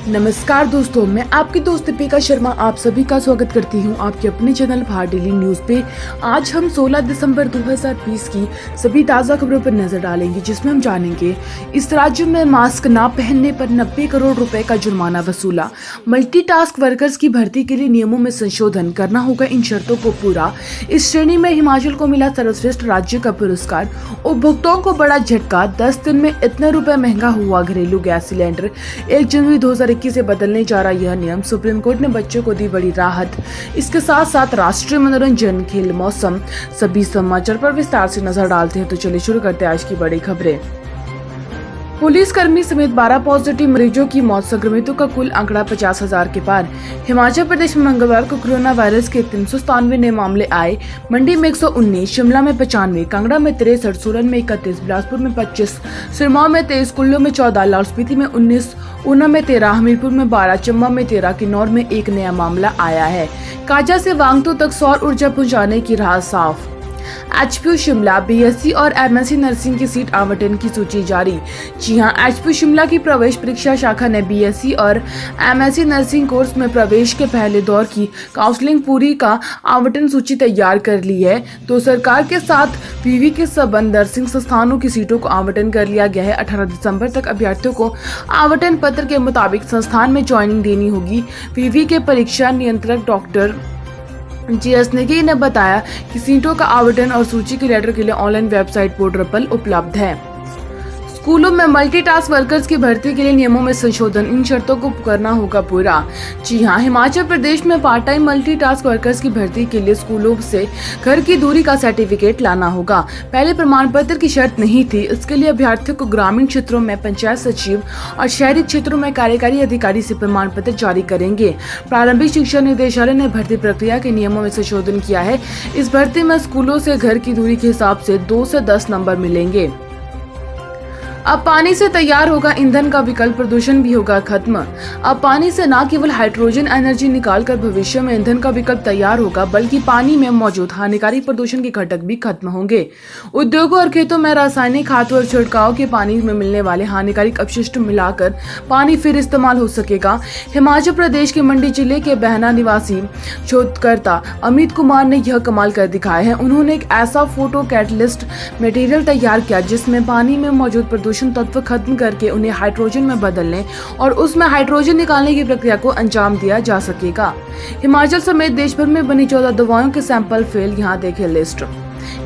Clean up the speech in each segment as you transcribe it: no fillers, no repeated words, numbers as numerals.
नमस्कार दोस्तों, मैं आपकी दोस्त दीपिका शर्मा आप सभी का स्वागत करती हूं आपके अपने चैनल भारत डेली न्यूज पे। आज हम 16 दिसंबर 2020 की सभी ताज़ा खबरों पर नजर डालेंगे, जिसमें हम जानेंगे इस राज्य में मास्क ना पहनने पर 90 करोड़ रुपए का जुर्माना वसूला। मल्टीटास्क वर्कर्स की भर्ती के लिए नियमों में संशोधन करना होगा इन शर्तों को पूरा। इस श्रेणी में हिमाचल को मिला सर्वश्रेष्ठ राज्य का पुरस्कार। उपभोक्ताओं को बड़ा झटका, 10 दिन में इतने रुपए महंगा हुआ घरेलू गैस सिलेंडर। 1 जनवरी 2021 से बदलने जा रहा यह नियम, सुप्रीम कोर्ट ने बच्चों को दी बड़ी राहत। इसके साथ साथ राष्ट्रीय मनोरंजन, खेल, मौसम, सभी समाचार पर विस्तार से नजर डालते हैं। तो चलिए शुरू करते हैं आज की बड़ी खबरें। पुलिसकर्मी समेत 12 पॉजिटिव मरीजों की मौत, संक्रमितों का कुल आंकड़ा 50,000 के पार। हिमाचल प्रदेश में मंगलवार को कोरोना वायरस के 397 नए मामले आए। मंडी में 119, शिमला में 95, कांगड़ा में 63, सोलन में 31, बिलासपुर में 25, सिरमौर में 23, कुल्लू में 14, लाहौल स्पीति में 19, ऊना में 13, हमीरपुर में 12, चंबा में 13, किन्नौर में 1 नया मामला आया है। काजा से वांगतू तक सौर ऊर्जा पहुँचाने की राह साफ। एचपीयू शिमला बीएससी और एमएससी नर्सिंग की सीट आवंटन की सूची जारी। जी हां, एचपीयू शिमला की प्रवेश परीक्षा शाखा ने बीएससी और एमएससी नर्सिंग कोर्स में प्रवेश के पहले दौर की काउंसलिंग पूरी का आवंटन सूची तैयार कर ली है। तो सरकार के साथ पीवी के संबंध नर्सिंग संस्थानों की सीटों को आवंटन कर लिया गया है। 18 दिसंबर तक अभ्यर्थियों को आवंटन पत्र के मुताबिक संस्थान में ज्वाइनिंग देनी होगी। पीवी के परीक्षा नियंत्रक डॉक्टर जीएस नेगी ने बताया कि सीटों का आवंटन और सूची के लेटर के लिए ऑनलाइन वेबसाइट पोर्टल पर उपलब्ध है। स्कूलों में मल्टीटास्क वर्कर्स की भर्ती के लिए नियमों में संशोधन, इन शर्तों को करना होगा पूरा। जी हां, हिमाचल प्रदेश में पार्ट टाइम मल्टीटास्क वर्कर्स की भर्ती के लिए स्कूलों से घर की दूरी का सर्टिफिकेट लाना होगा। पहले प्रमाण पत्र की शर्त नहीं थी। इसके लिए अभ्यर्थियों को ग्रामीण क्षेत्रों में पंचायत सचिव और शहरी क्षेत्रों में कार्यकारी अधिकारी से प्रमाण पत्र जारी करेंगे। प्रारंभिक शिक्षा निदेशालय ने भर्ती प्रक्रिया के नियमों में संशोधन किया है। इस भर्ती में स्कूलों से घर की दूरी के हिसाब से 2 से 10 नंबर मिलेंगे। अब पानी से तैयार होगा ईंधन का विकल्प, प्रदूषण भी होगा खत्म। अब पानी से न केवल हाइड्रोजन एनर्जी निकालकर भविष्य में ईंधन का विकल्प तैयार होगा, बल्कि पानी में मौजूद हानिकारक प्रदूषण के घटक भी खत्म होंगे। उद्योगों और खेतों में रासायनिक खादों और छिड़काव के पानी में मिलने वाले हानिकारक अपशिष्ट मिलाकर पानी फिर इस्तेमाल हो सकेगा। हिमाचल प्रदेश के मंडी जिले के बहना निवासी शोधकर्ता अमित कुमार ने यह कमाल कर दिखाया है। उन्होंने एक ऐसा फोटो कैटलिस्ट मटेरियल तैयार किया जिसमें पानी में मौजूद प्रदूषण तत्व खत्म करके उन्हें हाइड्रोजन में बदलने और उसमें हाइड्रोजन निकालने की प्रक्रिया को अंजाम दिया जा सकेगा। हिमाचल समेत देश भर में बनी 14 दवाओं के सैंपल फेल, यहाँ देखें लिस्ट।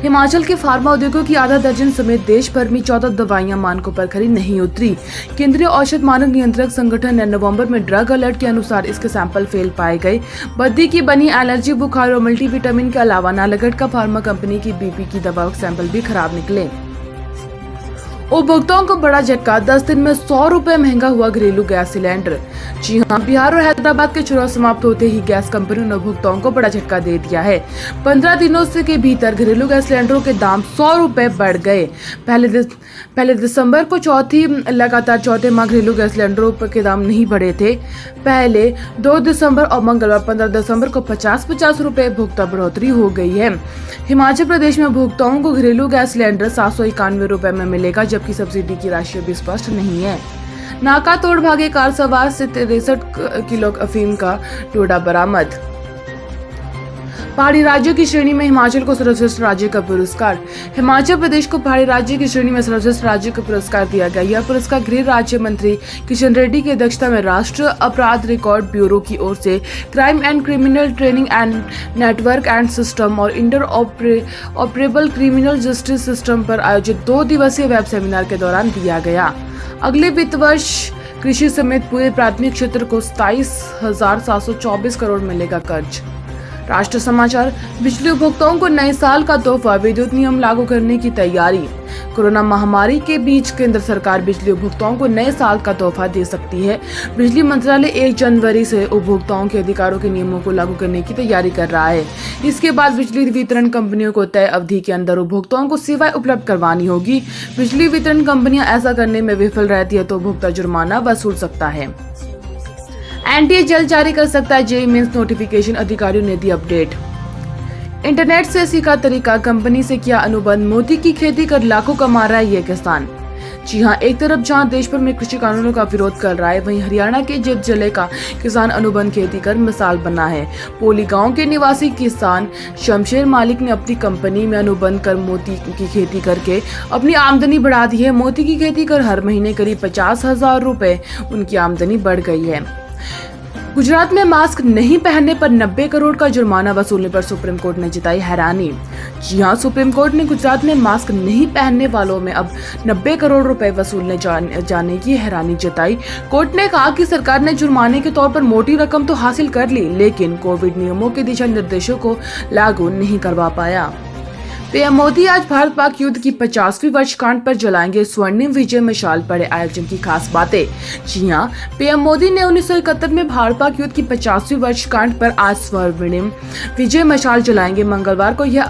हिमाचल के फार्मा उद्योगों की आधा दर्जन समेत देश भर में 14 दवाइयां मानकों पर खरी नहीं उतरी। केंद्रीय औषध मानक नियंत्रक संगठन ने नवंबर में ड्रग अलर्ट के अनुसार इसके सैंपल फेल पाए गए। बद्दी की बनी एलर्जी, बुखार और मल्टीविटामिन के अलावा नालागढ़ का फार्मा कंपनी की बीपी की दवाओं के सैंपल भी खराब निकले। उपभोक्ताओं को बड़ा झटका, 10 दिन में 100 रुपए महंगा हुआ घरेलू गैस सिलेंडर। जी हां, बिहार और हैदराबाद के चुनाव समाप्त होते ही गैस कंपनियों ने उपभोक्ताओं को बड़ा झटका दे दिया है। 15 दिनों से के भीतर घरेलू गैस सिलेंडरों के दाम 100 रुपए बढ़ गए। पहले दिसंबर को लगातार चौथे माह घरेलू गैस सिलेंडरों के दाम नहीं बढ़े थे। पहले 2 दिसंबर और मंगलवार 15 दिसंबर को 50-50 रुपए उपभोक्ता बढ़ोतरी हो गई है। हिमाचल प्रदेश में उपभोक्ताओं को घरेलू गैस सिलेंडर 791 रुपए में मिलेगा, जबकि सब्सिडी की राशि अभी स्पष्ट नहीं है। नाका तोड़ भागे कार सवार से 63 किलो अफीम का टोडा बरामद। पहाड़ी राज्यों की श्रेणी में हिमाचल को सर्वश्रेष्ठ राज्य का पुरस्कार। हिमाचल प्रदेश को पहाड़ी राज्य की श्रेणी में सर्वश्रेष्ठ राज्य का पुरस्कार दिया गया। यह पुरस्कार गृह राज्य मंत्री किशन रेड्डी की अध्यक्षता में राष्ट्रीय अपराध रिकॉर्ड ब्यूरो की ओर से crime and criminal training and network and system और interoperable criminal justice system पर आयोजित 2 दिवसीय वेब सेमिनार के दौरान दिया गया। अगले वित्त वर्ष कृषि समेत पूरे प्राथमिक क्षेत्र को 27,724 करोड़ मिलेगा कर्ज। राष्ट्र समाचार, बिजली उपभोक्ताओं को नए साल का तोहफा, विद्युत नियम लागू करने की तैयारी। कोरोना महामारी के बीच केंद्र सरकार बिजली उपभोक्ताओं को नए साल का तोहफा दे सकती है। बिजली मंत्रालय 1 जनवरी से उपभोक्ताओं के अधिकारों के नियमों को लागू करने की तैयारी कर रहा है। इसके बाद बिजली वितरण कंपनियों को तय अवधि के अंदर उपभोक्ताओं को सेवाएं उपलब्ध करवानी होगी। बिजली वितरण कंपनियां ऐसा करने में विफल रहती है तो उपभोक्ता जुर्माना वसूल सकता है। एनटीए जल्द जारी कर सकता है जेईई मेंस नोटिफिकेशन, अधिकारियों ने दी अपडेट। इंटरनेट से सीखा तरीका, कंपनी से किया अनुबंध, मोती की खेती कर लाखों कमा रहा है ये किसान। जी हां, एक तरफ जहां देश भर में कृषि कानूनों का विरोध कर रहा है, वहीं हरियाणा के जिले जिले का किसान अनुबंध खेती कर मिसाल बना है। पोली गांव के निवासी किसान शमशेर मालिक ने अपनी कंपनी में अनुबंध कर मोती की खेती करके अपनी आमदनी बढ़ा दी है। मोती की खेती कर हर महीने करीब 50,000 रुपए उनकी आमदनी बढ़ गई है। गुजरात में मास्क नहीं पहनने पर 90 करोड़ का जुर्माना वसूलने पर सुप्रीम कोर्ट ने जताई हैरानी। जी हां, सुप्रीम कोर्ट ने गुजरात में मास्क नहीं पहनने वालों में अब 90 करोड़ रुपए वसूलने जाने की हैरानी जताई। कोर्ट ने कहा कि सरकार ने जुर्माने के तौर पर मोटी रकम तो हासिल कर ली, लेकिन कोविड नियमों के दिशा निर्देशों को लागू नहीं करवा पाया। पीएम मोदी आज भारत पाक युद्ध की 50वीं वर्षगांठ पर जलाएंगे स्वर्णिम विजय मशाल। पड़े आयोजन की खास बातें। जी हां, पीएम मोदी ने 1971 में भारत पाक युद्ध की 50वीं वर्षगांठ पर आज स्वर्णिम विजय मशाल जलाएंगे। मंगलवार को यह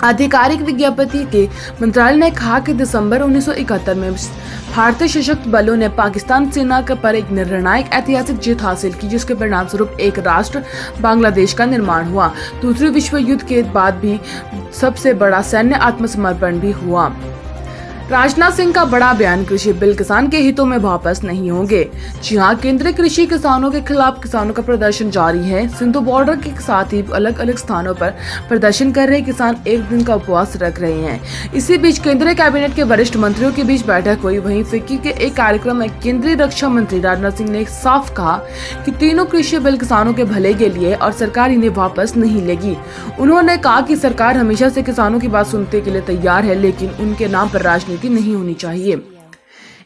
आधिकारिक विज्ञप्ति के मंत्रालय ने कहा कि दिसंबर 1971 में भारतीय सशस्त्र बलों ने पाकिस्तान सेना पर एक निर्णायक ऐतिहासिक जीत हासिल की, जिसके परिणाम स्वरूप एक राष्ट्र बांग्लादेश का निर्माण हुआ। दूसरे विश्व युद्ध के बाद भी सबसे बड़ा सैन्य आत्मसमर्पण भी हुआ। राजनाथ सिंह का बड़ा बयान, कृषि बिल किसान के हितों में वापस नहीं होंगे। जी हां, केंद्रीय कृषि किसानों के खिलाफ किसानों का प्रदर्शन जारी है। सिंधु बॉर्डर के साथ ही अलग अलग स्थानों पर प्रदर्शन कर रहे किसान एक दिन का उपवास रख रहे हैं। इसी बीच केंद्रीय कैबिनेट के वरिष्ठ मंत्रियों के बीच बैठक हुई। वहीं फिक्की के एक कार्यक्रम में केंद्रीय रक्षा मंत्री राजनाथ सिंह ने साफ कहा कि तीनों कृषि बिल किसानों के भले के लिए और सरकार इन्हें वापस नहीं लेगी। उन्होंने कहा कि सरकार हमेशा से किसानों की बात सुनने के लिए तैयार है, लेकिन उनके नाम पर राजनीति नहीं होनी चाहिए।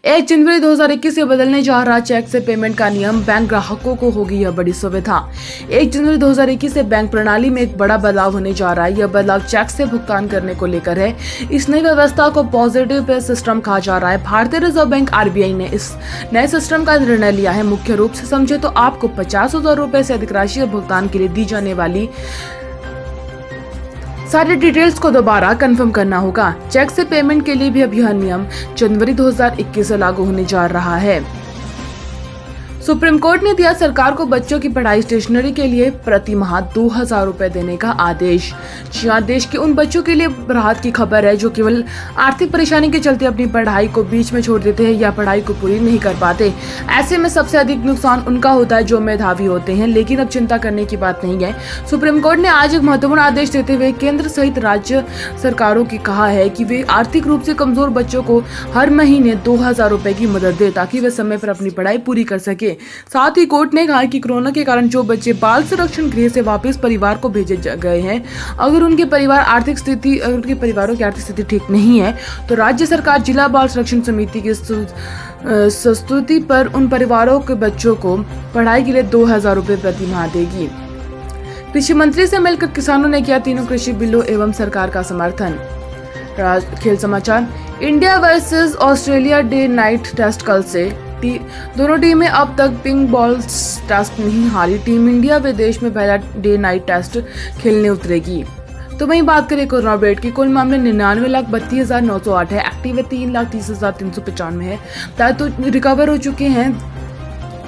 1 जनवरी 2021 से बदलने जा रहा चेक से पेमेंट का नियम, बैंक ग्राहकों को होगी यह बड़ी सुविधा। 1 जनवरी 2021 से बैंक प्रणाली में एक बड़ा बदलाव होने जा रहा है। यह बदलाव चेक से भुगतान करने को लेकर है। इस नई व्यवस्था को पॉजिटिव पे सिस्टम कहा जा रहा है। भारतीय रिजर्व बैंक आरबीआई ने इस नए सिस्टम का निर्णय लिया है। मुख्य रूप से समझे तो आपको 50,000 रुपए से अधिक राशि भुगतान के लिए दी जाने वाली सारी डिटेल्स को दोबारा कंफर्म करना होगा। चेक से पेमेंट के लिए भी अब यह नियम जनवरी 2021 से लागू होने जा रहा है। सुप्रीम कोर्ट ने दिया सरकार को बच्चों की पढ़ाई स्टेशनरी के लिए प्रति माह 2,000 रुपए देने का आदेश। देश के उन बच्चों के लिए राहत की खबर है जो केवल आर्थिक परेशानी के चलते अपनी पढ़ाई को बीच में छोड़ देते हैं या पढ़ाई को पूरी नहीं कर पाते। ऐसे में सबसे अधिक नुकसान उनका होता है जो मेधावी होते हैं, लेकिन अब चिंता करने की बात नहीं है। सुप्रीम कोर्ट ने आज एक महत्वपूर्ण आदेश देते हुए केंद्र सहित राज्य सरकारों की कहा है कि वे आर्थिक रूप से कमजोर बच्चों को हर महीने 2,000 रुपए की मदद दे, ताकि वे समय पर अपनी पढ़ाई पूरी कर सके। साथ ही कोर्ट ने कहा कि कोरोना के कारण जो बच्चे बाल संरक्षण गृह से वापस परिवार को भेजे गए हैं, अगर उनके परिवारों की आर्थिक स्थिति ठीक नहीं है, तो राज्य सरकार जिला बाल संरक्षण समिति की स्तुति पर उन परिवारों के बच्चों को पढ़ाई के लिए 2,000 रुपए प्रति माह देगी। कृषि मंत्री से मिलकर किसानों ने किया तीनों कृषि बिलों एवं सरकार का समर्थन। खेल समाचार। India versus Australia day night test कल से। दोनों टीमें अब तक पिंक बॉल टेस्ट नहीं हारी। टीम इंडिया विदेश में पहला डे नाइट टेस्ट खेलने उतरेगी। तो वहीं बात करें कोरोना अपडेट की, कुल मामले 99,32,908 है। एक्टिव है 3,30,395 है। तो रिकवर हो चुके हैं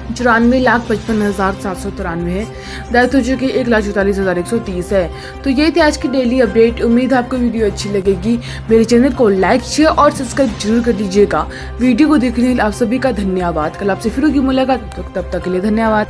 94,55,793 है। डेथ हो चुकी 1,44,130 है। तो ये थी आज की डेली अपडेट। उम्मीद है आपको वीडियो अच्छी लगेगी। मेरे चैनल को लाइक, शेयर और सब्सक्राइब जरूर कर दीजिएगा। वीडियो को देखने के लिए आप सभी का धन्यवाद। कल आपसे फिर होगी मुलाकात, तब तक के लिए धन्यवाद।